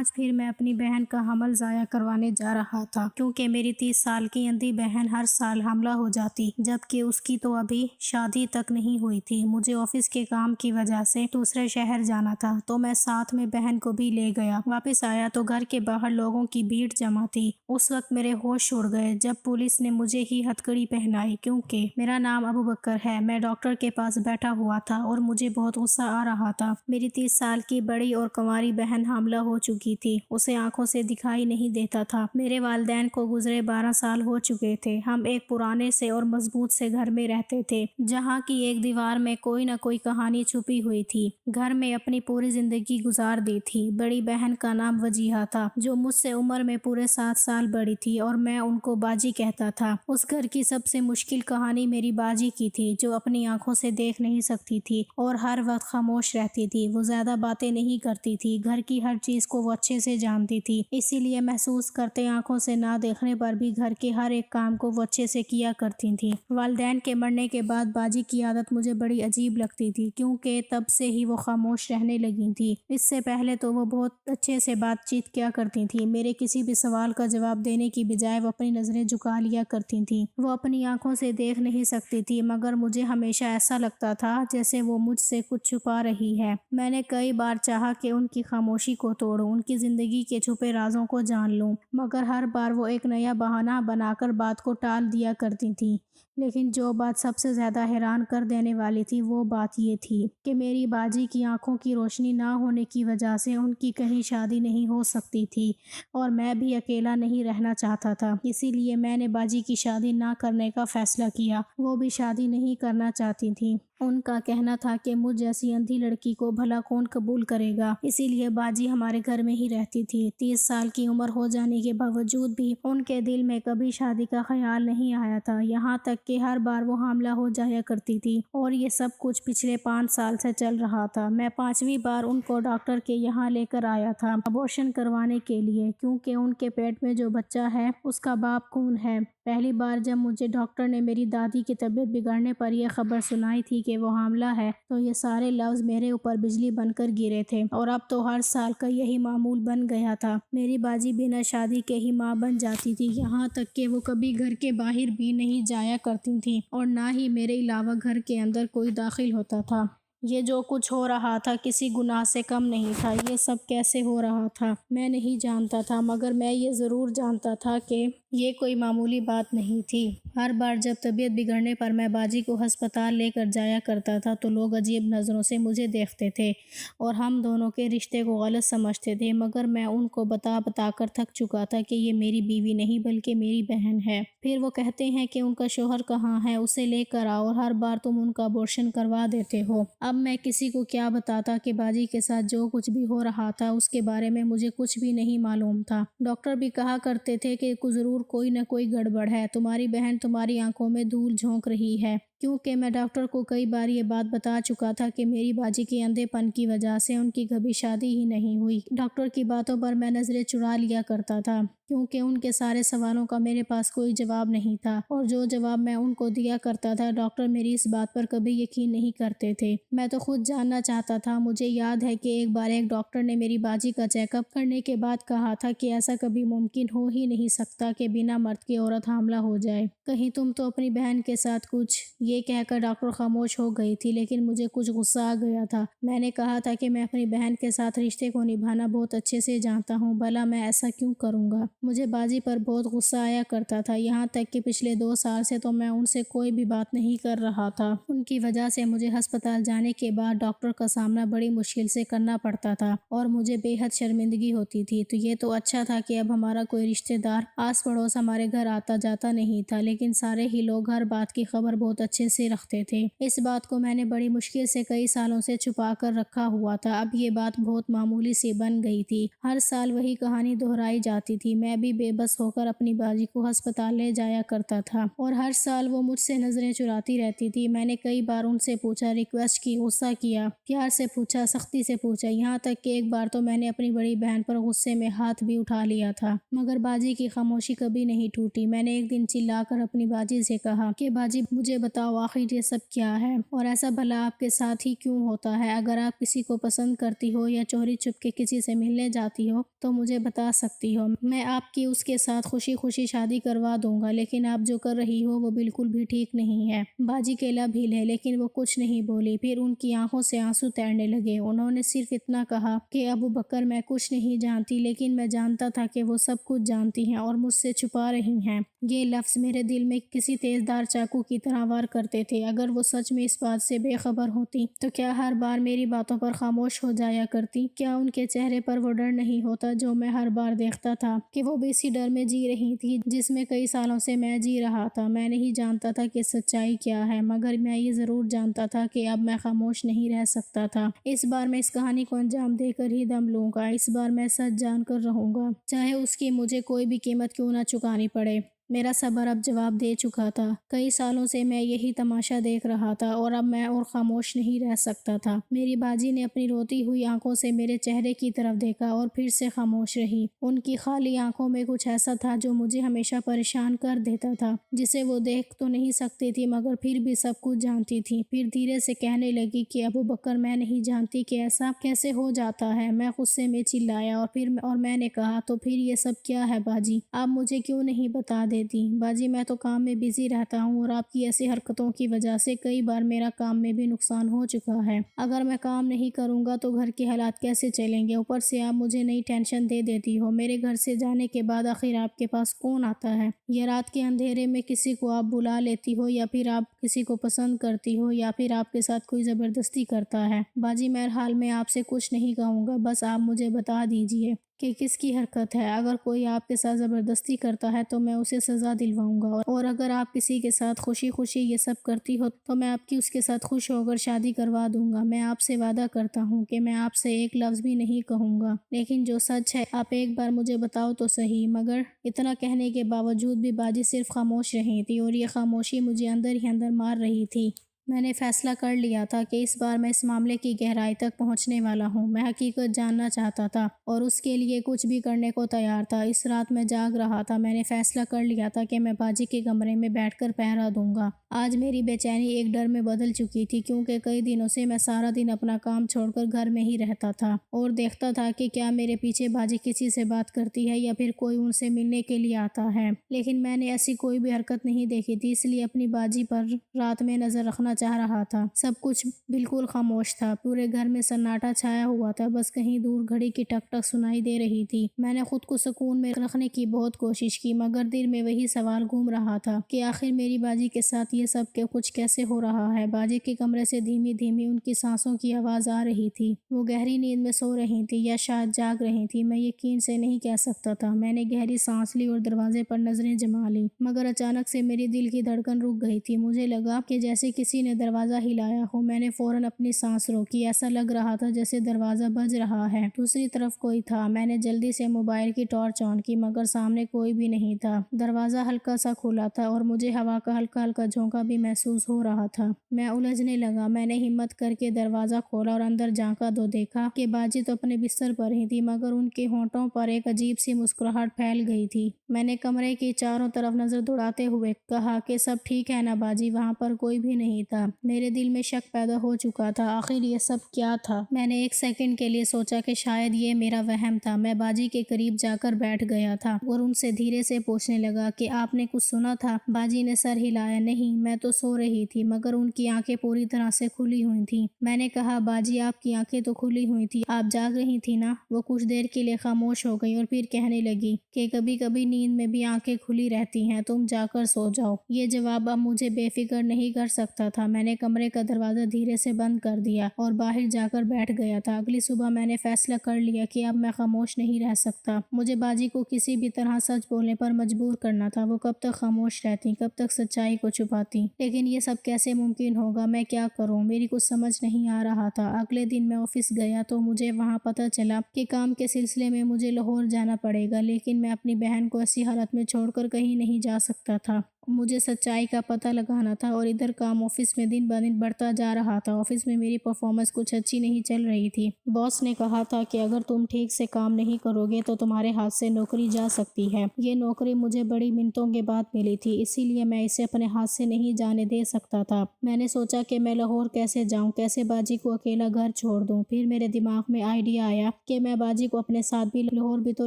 آج پھر میں اپنی بہن کا حمل ضائع کروانے جا رہا تھا، کیونکہ میری 30 سال کی اندھی بہن ہر سال حاملہ ہو جاتی، جبکہ اس کی تو ابھی شادی تک نہیں ہوئی تھی۔ مجھے آفس کے کام کی وجہ سے دوسرے شہر جانا تھا، تو میں ساتھ میں بہن کو بھی لے گیا۔ واپس آیا تو گھر کے باہر لوگوں کی بھیڑ جمع تھی۔ اس وقت میرے ہوش اڑ گئے جب پولیس نے مجھے ہی ہتھکڑی پہنائی، کیونکہ میرا نام ابوبکر ہے۔ میں ڈاکٹر کے پاس بیٹھا ہوا تھا اور مجھے بہت غصہ آ رہا تھا۔ میری 30 سال کی بڑی اور کنواری بہن حاملہ ہو چکی تھی، اسے آنکھوں سے دکھائی نہیں دیتا تھا۔ میرے والدین کو گزرے 12 سال ہو چکے تھے۔ ہم ایک پرانے سے اور مضبوط سے گھر میں رہتے تھے، جہاں کی ایک دیوار میں کوئی نہ کوئی کہانی چھپی ہوئی تھی۔ گھر میں اپنی پوری زندگی گزار دی تھی۔ بڑی بہن کا نام وجیہہ تھا، جو مجھ سے عمر میں پورے 7 سال بڑی تھی، اور میں ان کو باجی کہتا تھا۔ اس گھر کی سب سے مشکل کہانی میری باجی کی تھی، جو اپنی آنکھوں سے دیکھ نہیں سکتی تھی اور ہر وقت خاموش رہتی تھی۔ وہ زیادہ باتیں نہیں کرتی تھی، گھر کی ہر چیز کو وہ اچھے سے جانتی تھی، اسی لیے محسوس کرتے آنکھوں سے نہ دیکھنے پر بھی گھر کے ہر ایک کام کو وہ اچھے سے کیا کرتی تھی۔ والدین کے مرنے کے بعد باجی کی عادت مجھے بڑی عجیب لگتی تھی، کیونکہ تب سے ہی وہ خاموش رہنے لگی تھی۔ اس سے پہلے تو وہ بہت اچھے سے بات چیت کیا کرتی تھی۔ میرے کسی بھی سوال کا جواب دینے کی بجائے وہ اپنی نظریں جھکا لیا کرتی تھی۔ وہ اپنی آنکھوں سے دیکھ نہیں سکتی تھی، مگر مجھے ہمیشہ ایسا لگتا تھا جیسے وہ مجھ سے کچھ چھپا رہی ہے۔ میں نے کئی بار چاہا کہ ان کی خاموشی کو توڑوں، ان کی زندگی کے چھپے رازوں کو جان لوں، مگر ہر بار وہ ایک نیا بہانہ بنا کر بات کو ٹال دیا کرتی تھی۔ لیکن جو بات سب سے زیادہ حیران کر دینے والی تھی، وہ بات یہ تھی کہ میری باجی کی آنکھوں کی روشنی نہ ہونے کی وجہ سے ان کی کہیں شادی نہیں ہو سکتی تھی، اور میں بھی اکیلا نہیں رہنا چاہتا تھا۔ اسی لیے میں نے باجی کی شادی نہ کرنے کا فیصلہ کیا۔ وہ بھی شادی نہیں کرنا چاہتی تھی۔ ان کا کہنا تھا کہ مجھ جیسی اندھی لڑکی کو بھلا کون قبول کرے گا، اسی لیے باجی ہمارے گھر میں ہی رہتی تھی۔ 30 سال کی عمر ہو جانے کے باوجود بھی ان کے دل میں کبھی شادی کا خیال نہیں آیا تھا، یہاں تک کہ ہر بار وہ حاملہ ہو جایا کرتی تھی، اور یہ سب کچھ پچھلے 5 سال سے چل رہا تھا۔ میں 5ویں بار ان کو ڈاکٹر کے یہاں لے کر آیا تھا ابورشن کروانے کے لیے، کیونکہ ان کے پیٹ میں جو بچہ ہے اس کا باپ کون ہے۔ پہلی بار جب مجھے ڈاکٹر نے میری دادی کی طبیعت بگڑنے پر یہ خبر سنائی تھی کہ وہ حاملہ ہے، تو یہ سارے لفظ میرے اوپر بجلی بن کر گرے تھے، اور اب تو ہر سال کا یہی معمول بن گیا تھا۔ میری باجی بنا شادی کے ہی ماں بن جاتی تھی، یہاں تک کہ وہ کبھی گھر کے باہر بھی نہیں جایا کرتی تھی، اور نہ ہی میرے علاوہ گھر کے اندر کوئی داخل ہوتا تھا۔ یہ جو کچھ ہو رہا تھا کسی گناہ سے کم نہیں تھا۔ یہ سب کیسے ہو رہا تھا میں نہیں جانتا تھا، مگر میں یہ ضرور جانتا تھا کہ یہ کوئی معمولی بات نہیں تھی۔ ہر بار جب طبیعت بگڑنے پر میں باجی کو ہسپتال لے کر جایا کرتا تھا، تو لوگ عجیب نظروں سے مجھے دیکھتے تھے اور ہم دونوں کے رشتے کو غلط سمجھتے تھے، مگر میں ان کو بتا بتا کر تھک چکا تھا کہ یہ میری بیوی نہیں بلکہ میری بہن ہے۔ پھر وہ کہتے ہیں کہ ان کا شوہر کہاں ہے، اسے لے کر آؤ، اور ہر بار تم ان کا ابورشن کروا دیتے ہو۔ اب میں کسی کو کیا بتاتا کہ باجی کے ساتھ جو کچھ بھی ہو رہا تھا اس کے بارے میں مجھے کچھ بھی نہیں معلوم تھا۔ ڈاکٹر بھی کہا کرتے تھے کہ ضرور کوئی نہ کوئی گڑبڑ ہے، تمہاری بہن تمہاری آنکھوں میں دھول جھونک رہی ہے، کیونکہ میں ڈاکٹر کو کئی بار یہ بات بتا چکا تھا کہ میری باجی کے اندھے پن کی وجہ سے ان کی کبھی شادی ہی نہیں ہوئی۔ ڈاکٹر کی باتوں پر میں نظریں چرا لیا کرتا تھا، کیونکہ ان کے سارے سوالوں کا میرے پاس کوئی جواب نہیں تھا، اور جو جواب میں ان کو دیا کرتا تھا ڈاکٹر میری اس بات پر کبھی یقین نہیں کرتے تھے۔ میں تو خود جاننا چاہتا تھا۔ مجھے یاد ہے کہ ایک بار ایک ڈاکٹر نے میری باجی کا چیک اپ کرنے کے بعد کہا تھا کہ ایسا کبھی ممکن ہو ہی نہیں سکتا کہ بنا مرد کی عورت حاملہ ہو جائے، کہیں تم تو اپنی بہن کے ساتھ کچھ۔ یہ کہہ کر ڈاکٹر خاموش ہو گئی تھی، لیکن مجھے کچھ غصہ آ گیا تھا۔ میں نے کہا تھا کہ میں اپنی بہن کے ساتھ رشتے کو نبھانا بہت اچھے سے جانتا ہوں، بھلا میں ایسا کیوں کروں گا۔ مجھے باجی پر بہت غصہ آیا کرتا تھا، یہاں تک کہ پچھلے 2 سال سے تو میں ان سے کوئی بھی بات نہیں کر رہا تھا۔ ان کی وجہ سے مجھے ہسپتال جانے کے بعد ڈاکٹر کا سامنا بڑی مشکل سے کرنا پڑتا تھا، اور مجھے بے حد شرمندگی ہوتی تھی۔ تو یہ تو اچھا تھا کہ اب ہمارا کوئی رشتہ دار آس پڑوس ہمارے گھر آتا جاتا نہیں تھا، لیکن سارے ہی لوگ ہر بات کی خبر بہت اچھے سے رکھتے تھے۔ اس بات کو میں نے بڑی مشکل سے کئی سالوں سے چھپا کر رکھا ہوا تھا۔ اب یہ بات بہت معمولی سی بن گئی تھی، ہر سال وہی کہانی دہرائی جاتی تھی۔ میں بھی بے بس ہو کر اپنی باجی کو ہسپتال لے جایا کرتا تھا، اور ہر سال وہ مجھ سے نظریں چراتی رہتی تھی۔ میں نے کئی بار ان سے پوچھا، ریکویسٹ کی، غصہ کیا، پیار سے پوچھا، سختی سے پوچھا، یہاں تک کہ ایک بار تو میں نے اپنی بڑی بہن پر غصے میں ہاتھ بھی اٹھا لیا تھا، مگر باجی کی خاموشی کبھی نہیں ٹوٹی۔ میں نے ایک دن چلا کر اپنی باجی سے کہا کہ باجی مجھے بتاؤ بتاؤ آخر یہ سب کیا ہے اور ایسا بھلا آپ کے ساتھ ہی کیوں ہوتا ہے؟ اگر آپ کسی کو پسند کرتی ہو یا چوری چھپ کے کسی سے ملنے جاتی ہو تو مجھے بتا سکتی ہو، میں آپ کی اس کے ساتھ خوشی خوشی شادی کروا دوں گا، لیکن آپ جو کر رہی ہو وہ بالکل بھی ٹھیک نہیں ہے۔ باجی کے لب ہلے لیکن وہ کچھ نہیں بولی، پھر ان کی آنکھوں سے آنسو تیرنے لگے۔ انہوں نے صرف اتنا کہا کہ ابو بکر میں کچھ نہیں جانتی، لیکن میں جانتا تھا کہ وہ سب کچھ جانتی ہیں اور مجھ سے چھپا رہی ہیں۔ یہ لفظ میرے دل میں کسی تیزدار چاقو کی طرح وار کرتے تھے۔ اگر وہ سچ میں اس بات سے بے خبر ہوتی تو کیا ہر بار میری باتوں پر خاموش ہو جایا کرتی؟ کیا ان کے چہرے پر وہ ڈر نہیں ہوتا جو میں ہر بار دیکھتا تھا کہ وہ بھی اسی ڈر میں جی رہی تھی جس میں کئی سالوں سے میں جی رہا تھا؟ میں نہیں جانتا تھا کہ سچائی کیا ہے، مگر میں یہ ضرور جانتا تھا کہ اب میں خاموش نہیں رہ سکتا تھا۔ اس بار میں اس کہانی کو انجام دے کر ہی دم لوں گا۔ اس بار میں سچ جان کر رہوں گا، چاہے اس کی مجھے کوئی بھی قیمت کیوں نہ چکانی پڑے۔ میرا صبر اب جواب دے چکا تھا۔ کئی سالوں سے میں یہی تماشا دیکھ رہا تھا اور اب میں اور خاموش نہیں رہ سکتا تھا۔ میری باجی نے اپنی روتی ہوئی آنکھوں سے میرے چہرے کی طرف دیکھا اور پھر سے خاموش رہی۔ ان کی خالی آنکھوں میں کچھ ایسا تھا جو مجھے ہمیشہ پریشان کر دیتا تھا، جسے وہ دیکھ تو نہیں سکتی تھی مگر پھر بھی سب کچھ جانتی تھی۔ پھر دھیرے سے کہنے لگی کہ ابو بکر میں نہیں جانتی کہ ایسا کیسے ہو جاتا ہے۔ میں غصے میں چلایا اور میں نے کہا تو پھر یہ سب کیا ہے باجی؟ آپ مجھے کیوں نہیں بتا دیتی؟ باجی میں تو کام میں بزی رہتا ہوں اور آپ کی ایسی حرکتوں کی وجہ سے کئی بار میرا کام میں بھی نقصان ہو چکا ہے۔ اگر میں کام نہیں کروں گا تو گھر کے حالات کیسے چلیں گے؟ اوپر سے آپ مجھے نئی ٹینشن دے دیتی ہو۔ میرے گھر سے جانے کے بعد آخر آپ کے پاس کون آتا ہے؟ یا رات کے اندھیرے میں کسی کو آپ بلا لیتی ہو، یا پھر آپ کسی کو پسند کرتی ہو، یا پھر آپ کے ساتھ کوئی زبردستی کرتا ہے؟ باجی بہرحال میں آپ سے کچھ نہیں کہوں گا، بس آپ مجھے بتا دیجئے کہ کس کی حرکت ہے۔ اگر کوئی آپ کے ساتھ زبردستی کرتا ہے تو میں اسے سزا دلواؤں گا، اور اگر آپ کسی کے ساتھ خوشی خوشی یہ سب کرتی ہو تو میں آپ کی اس کے ساتھ خوش ہو کر شادی کروا دوں گا۔ میں آپ سے وعدہ کرتا ہوں کہ میں آپ سے ایک لفظ بھی نہیں کہوں گا، لیکن جو سچ ہے آپ ایک بار مجھے بتاؤ تو صحیح۔ مگر اتنا کہنے کے باوجود بھی باجی صرف خاموش رہی تھی اور یہ خاموشی مجھے اندر ہی اندر مار رہی تھی۔ میں نے فیصلہ کر لیا تھا کہ اس بار میں اس معاملے کی گہرائی تک پہنچنے والا ہوں۔ میں حقیقت جاننا چاہتا تھا اور اس کے لیے کچھ بھی کرنے کو تیار تھا۔ اس رات میں جاگ رہا تھا، میں نے فیصلہ کر لیا تھا کہ میں باجی کے کمرے میں بیٹھ کر پہرا دوں گا۔ آج میری بے چینی ایک ڈر میں بدل چکی تھی، کیونکہ کئی دنوں سے میں سارا دن اپنا کام چھوڑ کر گھر میں ہی رہتا تھا اور دیکھتا تھا کہ کیا میرے پیچھے باجی کسی سے بات کرتی ہے یا پھر کوئی ان سے ملنے کے لیے آتا ہے، لیکن میں نے ایسی کوئی بھی حرکت نہیں دیکھی تھی، اس لیے اپنی باجی پر رات میں نظر رکھنا چاہ رہا تھا۔ سب کچھ بالکل خاموش تھا، پورے گھر میں سناٹا چھایا ہوا تھا، بس کہیں دور گھڑی کی ٹک ٹک سنائی دے رہی تھی۔ میں نے خود کو سکون میں رکھنے کی بہت کوشش کی، مگر دل میں وہی سوال گھوم رہا تھا کہ آخر میری باجی کے ساتھ یہ سب کچھ کیسے ہو رہا ہے؟ باجی کے کمرے سے دھیمی دھیمی ان کی سانسوں کی آواز آ رہی تھی۔ وہ گہری نیند میں سو رہی تھی یا شاید جاگ رہی تھی، میں یقین سے نہیں کہہ سکتا تھا۔ میں نے گہری سانس لی اور دروازے پر نظریں جما لی، مگر اچانک سے میری دل کی دھڑکن رک گئی تھی۔ مجھے لگا کہ جیسے کسی نے دروازہ ہلایا ہو۔ میں نے فوراً اپنی سانس روکی، ایسا لگ رہا تھا جیسے دروازہ بج رہا ہے۔ دوسری طرف کوئی تھا۔ میں نے جلدی سے موبائل کی ٹارچ آن کی، مگر سامنے کوئی بھی نہیں تھا۔ دروازہ ہلکا سا کھلا تھا اور مجھے ہوا کا ہلکا ہلکا جھونکا بھی محسوس ہو رہا تھا۔ میں الجھنے لگا۔ میں نے ہمت کر کے دروازہ کھولا اور اندر جھانکا تو دیکھا کہ باجی تو اپنے بستر پر ہی تھی، مگر ان کے ہونٹوں پر ایک عجیب سی مسکراہٹ پھیل گئی تھی۔ میں نے کمرے کی چاروں طرف نظر دوڑاتے ہوئے کہا کہ سب ٹھیک ہے نا باجی؟ وہاں پر کوئی بھی نہیں تھا۔ میرے دل میں شک پیدا ہو چکا تھا، آخر یہ سب کیا تھا؟ میں نے ایک سیکنڈ کے لیے سوچا کہ شاید یہ میرا وہم تھا۔ میں باجی کے قریب جا کر بیٹھ گیا تھا اور ان سے دھیرے سے پوچھنے لگا کہ آپ نے کچھ سنا تھا؟ باجی نے سر ہلایا۔ نہیں، میں تو سو رہی تھی، مگر ان کی آنکھیں پوری طرح سے کھلی ہوئی تھیں۔ میں نے کہا باجی آپ کی آنکھیں تو کھلی ہوئی تھیں، آپ جاگ رہی تھی نا؟ وہ کچھ دیر کے لیے خاموش ہو گئی اور پھر کہنے لگی کہ کبھی کبھی نیند میں بھی آنکھیں کھلی رہتی ہیں، تم جا کر سو جاؤ۔ یہ جواب اب مجھے بے فکر نہیں کر سکتا تھا۔ میں نے کمرے کا دروازہ دھیرے سے بند کر دیا اور باہر جا کر بیٹھ گیا تھا۔ اگلی صبح میں نے فیصلہ کر لیا کہ اب میں خاموش نہیں رہ سکتا۔ مجھے باجی کو کسی بھی طرح سچ بولنے پر مجبور کرنا تھا۔ وہ کب تک خاموش رہتی، کب تک سچائی کو چھپاتی؟ لیکن یہ سب کیسے ممکن ہوگا؟ میں کیا کروں؟ میری کچھ سمجھ نہیں آ رہا تھا۔ اگلے دن میں آفس گیا تو مجھے وہاں پتہ چلا کہ کام کے سلسلے میں مجھے لاہور جانا پڑے گا، لیکن میں اپنی بہن کو ایسی حالت میں چھوڑ کر کہیں نہیں جا سکتا تھا۔ مجھے سچائی کا پتہ لگانا تھا اور ادھر کام آفس میں دن بہ دن بڑھتا جا رہا تھا۔ آفس میں میری پرفارمنس کچھ اچھی نہیں چل رہی تھی۔ باس نے کہا تھا کہ اگر تم ٹھیک سے کام نہیں کرو گے تو تمہارے ہاتھ سے نوکری جا سکتی ہے۔ یہ نوکری مجھے بڑی منتوں کے بعد ملی تھی، اسی لیے میں اسے اپنے ہاتھ سے نہیں جانے دے سکتا تھا۔ میں نے سوچا کہ میں لاہور کیسے جاؤں، کیسے باجی کو اکیلا گھر چھوڑ دوں۔ پھر میرے دماغ میں آئیڈیا آیا کہ میں باجی کو اپنے ساتھ بھی لاہور بھی تو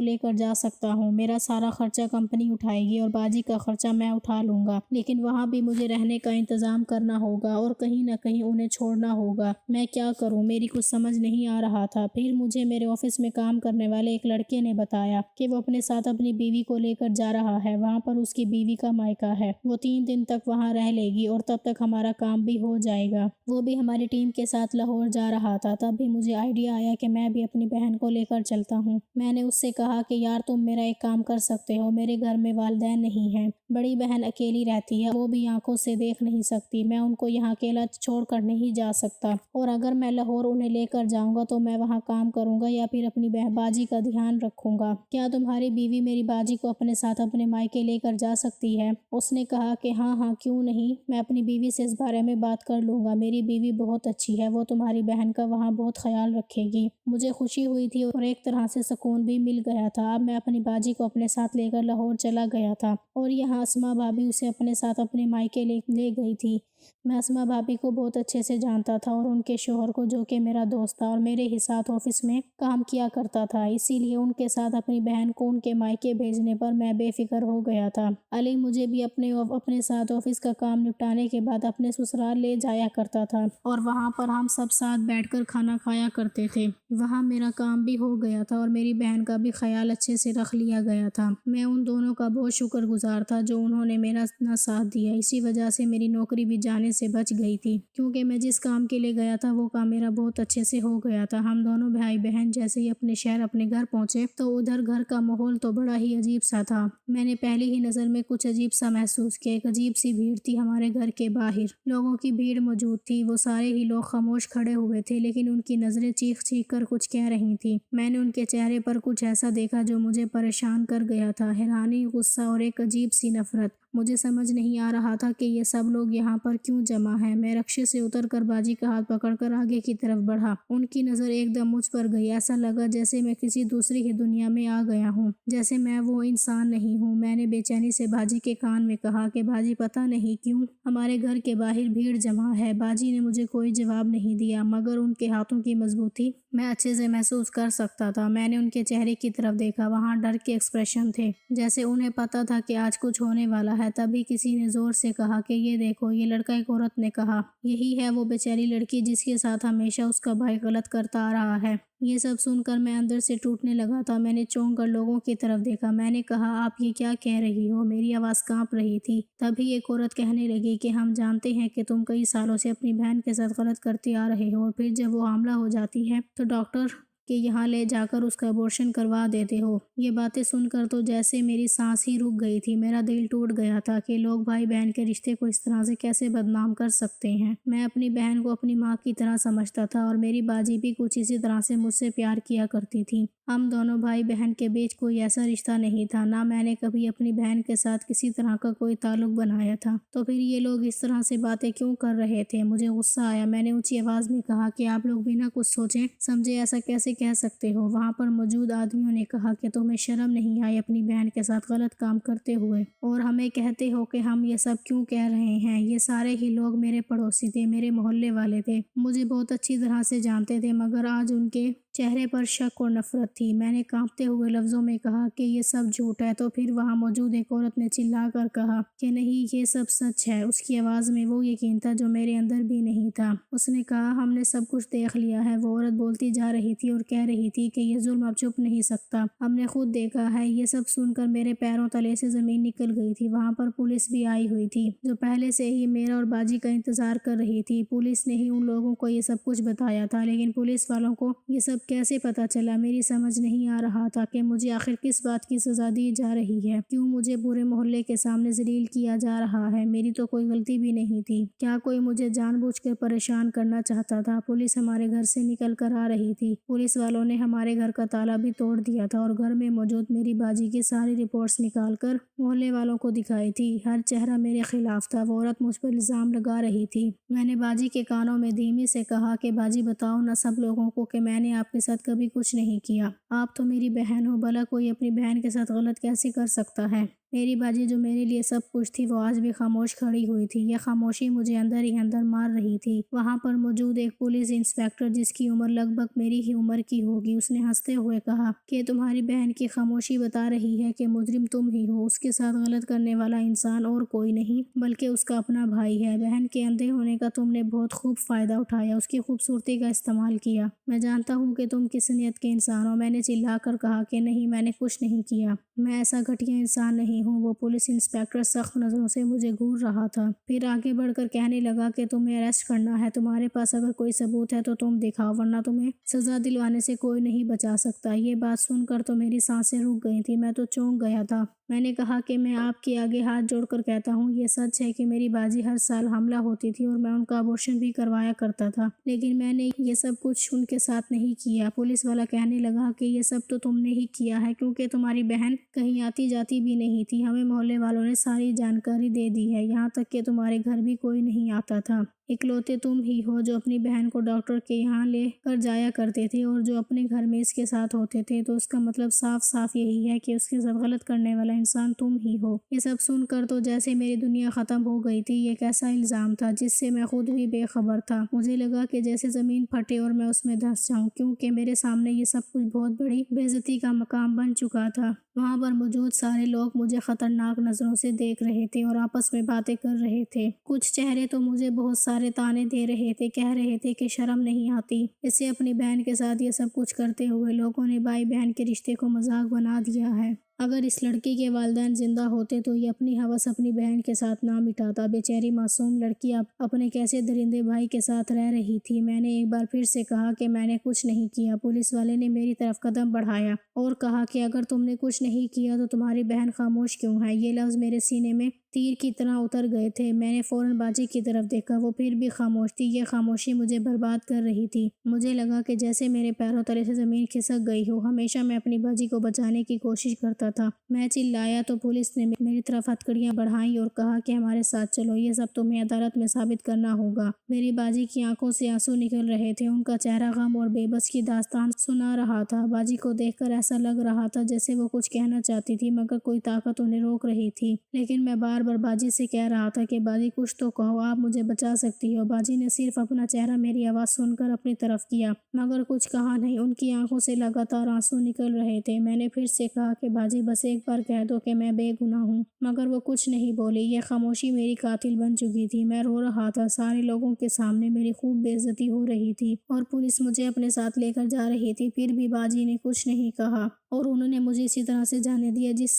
لے کر جا سکتا ہوں۔ میرا سارا خرچہ کمپنی اٹھائے گی اور باجی کا خرچہ میں اٹھا لوں گا، لیکن وہاں بھی مجھے رہنے کا انتظام کرنا ہوگا اور کہیں نہ کہیں انہیں چھوڑنا ہوگا۔ میں کیا کروں، میری کچھ سمجھ نہیں آ رہا تھا۔ پھر مجھے میرے آفس میں کام کرنے والے ایک لڑکے نے بتایا کہ وہ اپنے ساتھ اپنی بیوی کو لے کر جا رہا ہے، وہاں پر اس کی بیوی کا مائکا ہے، وہ 3 دن تک وہاں رہ لے گی اور تب تک ہمارا کام بھی ہو جائے گا۔ وہ بھی ہماری ٹیم کے ساتھ لاہور جا رہا تھا۔ تب بھی مجھے آئیڈیا آیا کہ میں بھی اپنی بہن کو لے کر چلتا ہوں۔ میں نے اس سے کہا کہ یار تم میرا ایک کام کر سکتے ہو، میرے گھر میں والدین نہیں ہیں، بڑی بہن اکیلی رہتی ہے، وہ بھی آنکھوں سے دیکھ نہیں سکتی، میں ان کو یہاں اکیلا چھوڑ کر نہیں جا سکتا، اور اگر میں لاہور انہیں لے کر جاؤں گا تو میں وہاں کام کروں گا یا پھر اپنی باجی کا دھیان رکھوں گا۔ کیا تمہاری بیوی میری باجی کو اپنے ساتھ اپنے مائکے لے کر جا سکتی ہے؟ اس نے کہا کہ ہاں کیوں نہیں، میں اپنی بیوی سے اس بارے میں بات کر لوں گا، میری بیوی بہت اچھی ہے، وہ تمہاری بہن کا وہاں بہت خیال رکھے گی۔ مجھے خوشی ہوئی تھی اور ایک طرح سے سکون بھی مل گیا تھا۔ اب میں اپنی باجی کو اپنے ساتھ لے کر لاہور چلا گیا تھا اور یہاں اسما بھابی اسے اپنے ساتھ اپنے مائکے لے گئی تھی۔ میں اسما بھابی کو بہت اچھے سے جانتا تھا اور ان کے شوہر کو، جو کہ میرا دوست تھا اور میرے ہی ساتھ آفس میں کام کیا کرتا تھا، اسی لیے ان کے ساتھ اپنی بہن کو ان کے مائکے بھیجنے پر میں بے فکر ہو گیا تھا۔ علی مجھے بھی اپنے ساتھ آفس کا کام نپٹانے کے بعد اپنے سسرال لے جایا کرتا تھا اور وہاں پر ہم سب ساتھ بیٹھ کر کھانا کھایا کرتے تھے۔ وہاں میرا کام بھی ہو گیا تھا اور میری بہن کا بھی خیال اچھے سے رکھ لیا گیا تھا۔ میں ان دونوں کا بہت شکر گزار تھا جو انہوں نے میرا اتنا ساتھ دیا، اسی وجہ سے میری نوکری بھی جانے سے بچ گئی تھی، کیونکہ میں جس کام کے لیے گیا تھا وہ کام میرا بہت اچھے سے ہو گیا تھا۔ ہم دونوں بھائی بہن جیسے ہی اپنے شہر اپنے گھر پہنچے تو ادھر گھر کا ماحول تو بڑا ہی عجیب سا تھا۔ میں نے پہلی ہی نظر میں کچھ عجیب سا محسوس کیا۔ ایک عجیب سی بھیڑ تھی ہمارے گھر کے باہر، لوگوں کی بھیڑ موجود تھی، وہ سارے ہی لوگ خاموش کھڑے ہوئے تھے، لیکن ان کی نظریں چیخ چیخ کر کچھ کہہ رہی تھیں۔ میں نے ان کے چہرے پر کچھ ایسا دیکھا جو مجھے پریشان کر گیا تھا، حیرانی، غصہ اور ایک عجیب سی نفرت۔ مجھے سمجھ نہیں آ رہا تھا کہ یہ سب لوگ یہاں پر کیوں جمع ہیں۔ میں رکشے سے اتر کر باجی کا ہاتھ پکڑ کر آگے کی طرف بڑھا۔ ان کی نظر ایک دم مجھ پر گئی، ایسا لگا جیسے میں کسی دوسری ہی دنیا میں آ گیا ہوں، جیسے میں وہ انسان نہیں ہوں۔ میں نے بے چینی سے باجی کے کان میں کہا کہ باجی پتہ نہیں کیوں ہمارے گھر کے باہر بھیڑ جمع ہے۔ باجی نے مجھے کوئی جواب نہیں دیا، مگر ان کے ہاتھوں کی مضبوطی میں اچھے سے محسوس کر سکتا تھا۔ میں نے ان کے چہرے کی طرف دیکھا، وہاں ڈر کے ایکسپریشن تھے، جیسے انہیں پتہ تھا کہ آج کچھ ہونے والا ہے۔ تبھی کسی نے زور سے کہا کہ یہ دیکھو، یہ لڑکا، ایک عورت نے کہا، یہی ہے وہ بیچاری لڑکی جس کے ساتھ ہمیشہ اس کا بھائی غلط کرتا آ رہا ہے۔ یہ سب سن کر میں اندر سے ٹوٹنے لگا تھا۔ میں نے چونک کر لوگوں کی طرف دیکھا۔ میں نے کہا، آپ یہ کیا کہہ رہی ہو؟ میری آواز کانپ رہی تھی۔ تبھی ایک عورت کہنے لگی کہ ہم جانتے ہیں کہ تم کئی سالوں سے اپنی بہن کے ساتھ غلط کرتے آ رہے ہو اور پھر جب وہ حاملہ ہو جاتی ہے تو ڈاکٹر کہ یہاں لے جا کر اس کا ابورشن کروا دیتے ہو۔ یہ باتیں سن کر تو جیسے میری سانس ہی رک گئی تھی، میرا دل ٹوٹ گیا تھا کہ لوگ بھائی بہن کے رشتے کو اس طرح سے کیسے بدنام کر سکتے ہیں۔ میں اپنی بہن کو اپنی ماں کی طرح سمجھتا تھا اور میری باجی بھی کچھ اسی طرح سے مجھ سے پیار کیا کرتی تھی۔ ہم دونوں بھائی بہن کے بیچ کوئی ایسا رشتہ نہیں تھا، نہ میں نے کبھی اپنی بہن کے ساتھ کسی طرح کا کوئی تعلق بنایا تھا، تو پھر یہ لوگ اس طرح سے باتیں کیوں کر رہے تھے؟ مجھے غصہ آیا۔ میں نے اونچی آواز میں کہا کہ آپ لوگ بنا کچھ سوچے سمجھے ایسا کیسے کہہ سکتے ہو؟ وہاں پر موجود آدمیوں نے کہا کہ تمہیں شرم نہیں آئی اپنی بہن کے ساتھ غلط کام کرتے ہوئے، اور ہمیں کہتے ہو کہ ہم یہ سب کیوں کہہ رہے ہیں؟ یہ سارے ہی لوگ میرے پڑوسی تھے، میرے محلے والے تھے، مجھے بہت اچھی طرح سے جانتے تھے، مگر آج ان کے چہرے پر شک اور نفرت تھی۔ میں نے کانپتے ہوئے لفظوں میں کہا کہ یہ سب جھوٹ ہے، تو پھر وہاں موجود ایک عورت نے چلا کر کہا کہ نہیں، یہ سب سچ ہے۔ اس کی آواز میں وہ یقین تھا جو میرے اندر بھی نہیں تھا۔ اس نے کہا، ہم نے سب کچھ دیکھ لیا ہے۔ وہ عورت بولتی جا رہی تھی اور کہہ رہی تھی کہ یہ ظلم اب چھپ نہیں سکتا، ہم نے خود دیکھا ہے۔ یہ سب سن کر میرے پیروں تلے سے زمین نکل گئی تھی۔ وہاں پر پولیس بھی آئی ہوئی تھی جو پہلے سے ہی میرا اور باجی کا انتظار کر رہی تھی۔ پولیس نے ہی ان لوگوں کو یہ سب کچھ بتایا تھا، لیکن پولیس والوں کو یہ سب کیسے پتا چلا؟ میری سمجھ نہیں آ رہا تھا کہ مجھے آخر کس بات کی سزا دی جا رہی ہے، کیوں مجھے پورے محلے کے سامنے ذلیل کیا جا رہا ہے؟ میری تو کوئی غلطی بھی نہیں تھی، کیا کوئی مجھے جان بوجھ کر پریشان کرنا چاہتا تھا؟ پولیس ہمارے گھر سے نکل کر آ رہی تھی، پولیس پولیس والوں نے ہمارے گھر کا تالا بھی توڑ دیا تھا اور گھر میں موجود میری باجی کی ساری رپورٹس نکال کر محلے والوں کو دکھائی تھی۔ ہر چہرہ میرے خلاف تھا۔ وہ عورت مجھ پر الزام لگا رہی تھی۔ میں نے باجی کے کانوں میں دھیمی سے کہا کہ باجی بتاؤ نہ سب لوگوں کو کہ میں نے آپ کے ساتھ کبھی کچھ نہیں کیا۔ آپ تو میری بہن ہو، بھلا کوئی اپنی بہن کے ساتھ غلط کیسے کر سکتا ہے؟ میری باجی جو میرے لیے سب کچھ تھی وہ آج بھی خاموش کھڑی ہوئی تھی۔ یہ خاموشی مجھے اندر ہی اندر مار رہی تھی۔ وہاں پر موجود ایک پولیس انسپکٹر جس کی عمر لگ بھگ میری ہی عمر کی ہوگی، اس نے ہنستے ہوئے کہا کہ تمہاری بہن کی خاموشی بتا رہی ہے کہ مجرم تم ہی ہو۔ اس کے ساتھ غلط کرنے والا انسان اور کوئی نہیں بلکہ اس کا اپنا بھائی ہے۔ بہن کے اندھے ہونے کا تم نے بہت خوب فائدہ اٹھایا، اس کی خوبصورتی کا استعمال کیا۔ میں جانتا ہوں کہ تم کس نیت کے انسان ہو۔ میں نے چلا کر کہا کہ نہیں، میں نے کچھ نہیں کیا، میں ایسا گھٹیا انسان نہیں ہوں۔ وہ پولیس انسپکٹر سخت نظروں سے مجھے گھور رہا تھا، پھر آگے بڑھ کر کہنے لگا کہ تمہیں اریسٹ کرنا ہے، تمہارے پاس اگر کوئی ثبوت ہے تو تم دکھاؤ، ورنہ تمہیں سزا دلوانے سے کوئی نہیں بچا سکتا۔ یہ بات سن کر تو میری سانسیں رک گئی تھیں، میں تو چونک گیا تھا۔ میں نے کہا کہ میں آپ کے آگے ہاتھ جوڑ کر کہتا ہوں، یہ سچ ہے کہ میری باجی ہر سال حاملہ ہوتی تھی اور میں ان کا ابورشن بھی کروایا کرتا تھا، لیکن میں نے یہ سب کچھ ان کے ساتھ نہیں کیا۔ پولیس والا کہنے لگا کہ یہ سب تو تم نے ہی کیا ہے، کیونکہ تمہاری بہن کہیں آتی جاتی بھی نہیں تھی۔ ہمیں محلے والوں نے ساری جانکاری دے دی ہے، یہاں تک کہ تمہارے گھر بھی کوئی نہیں آتا تھا۔ اکلوتے تم ہی ہو جو اپنی بہن کو ڈاکٹر کے یہاں لے کر جایا کرتے تھے اور جو اپنے گھر میں اس کے ساتھ ہوتے تھے، تو اس کا مطلب صاف صاف یہی ہے کہ اس کے ساتھ غلط کرنے والا انسان تم ہی ہو۔ یہ سب سن کر تو جیسے میری دنیا ختم ہو گئی تھی۔ یہ کیسا الزام تھا جس سے میں خود بھی بے خبر تھا؟ مجھے لگا کہ جیسے زمین پھٹے اور میں اس میں دھنس جاؤں، کیونکہ میرے سامنے یہ سب کچھ بہت بڑی بے عزتی کا مقام بن چکا تھا۔ وہاں پر موجود سارے لوگ مجھے خطرناک نظروں سے دیکھ رہے تھے اور آپس میں باتیں کر رہے تھے۔ کچھ چہرے تو مجھے بہت سارے تانے دے رہے تھے، کہہ رہے تھے کہ شرم نہیں آتی اسے اپنی بہن کے ساتھ یہ سب کچھ کرتے ہوئے۔ لوگوں نے بھائی بہن کے رشتے کو مذاق بنا دیا ہے۔ اگر اس لڑکی کے والدین زندہ ہوتے تو یہ اپنی ہوس اپنی بہن کے ساتھ نہ مٹاتا۔ بیچاری معصوم لڑکی اب اپنے کیسے درندے بھائی کے ساتھ رہ رہی تھی۔ میں نے ایک بار پھر سے کہا کہ میں نے کچھ نہیں کیا۔ پولیس والے نے میری طرف قدم بڑھایا اور کہا کہ اگر تم نے کچھ نہیں کیا تو تمہاری بہن خاموش کیوں ہے؟ یہ لفظ میرے سینے میں تیر کی طرح اتر گئے تھے۔ میں نے فوراً باجی کی طرف دیکھا، وہ پھر بھی خاموش تھی۔ یہ خاموشی مجھے برباد کر رہی تھی۔ مجھے لگا کہ جیسے میرے پیروں تلے سے زمین کھسک گئی ہو۔ ہمیشہ میں اپنی باجی کو بچانے کی کوشش کرتا تھا۔ میں چلایا تو پولیس نے میری طرف ہتھکڑیاں بڑھائیں اور کہا کہ ہمارے ساتھ چلو، یہ سب تمہیں عدالت میں ثابت کرنا ہوگا۔ میری باجی کی آنکھوں سے آنسو نکل رہے تھے، ان کا چہرہ غم اور بے بس کی داستان سنا رہا تھا۔ باجی کو دیکھ کر ایسا لگ رہا تھا جیسے وہ کچھ کہنا چاہتی تھی مگر کوئی طاقت انہیں روک رہی تھی، لیکن میں بار بار باجی سے کہہ رہا تھا کہ باجی کچھ تو کہو، آپ مجھے بچا سکتی ہو۔ باجی نے صرف اپنا چہرہ میری آواز سن کر اپنی طرف کیا مگر کچھ کہا نہیں۔ ان کی آنکھوں سے لگاتار آنسو نکل رہے تھے۔ میں نے پھر سے کہا کہ باجی بس ایک بار کہہ دو کہ میں بے گناہ ہوں، مگر وہ کچھ نہیں بولی۔ یہ خاموشی میری قاتل بن چکی تھی۔ میں رو رہا تھا، سارے لوگوں کے سامنے میری خوب بے عزتی ہو رہی تھی اور پولیس مجھے اپنے ساتھ لے کر جا رہی تھی، پھر بھی باجی نے کچھ نہیں کہا اور انہوں نے مجھے اسی طرح سے جانے دیا جس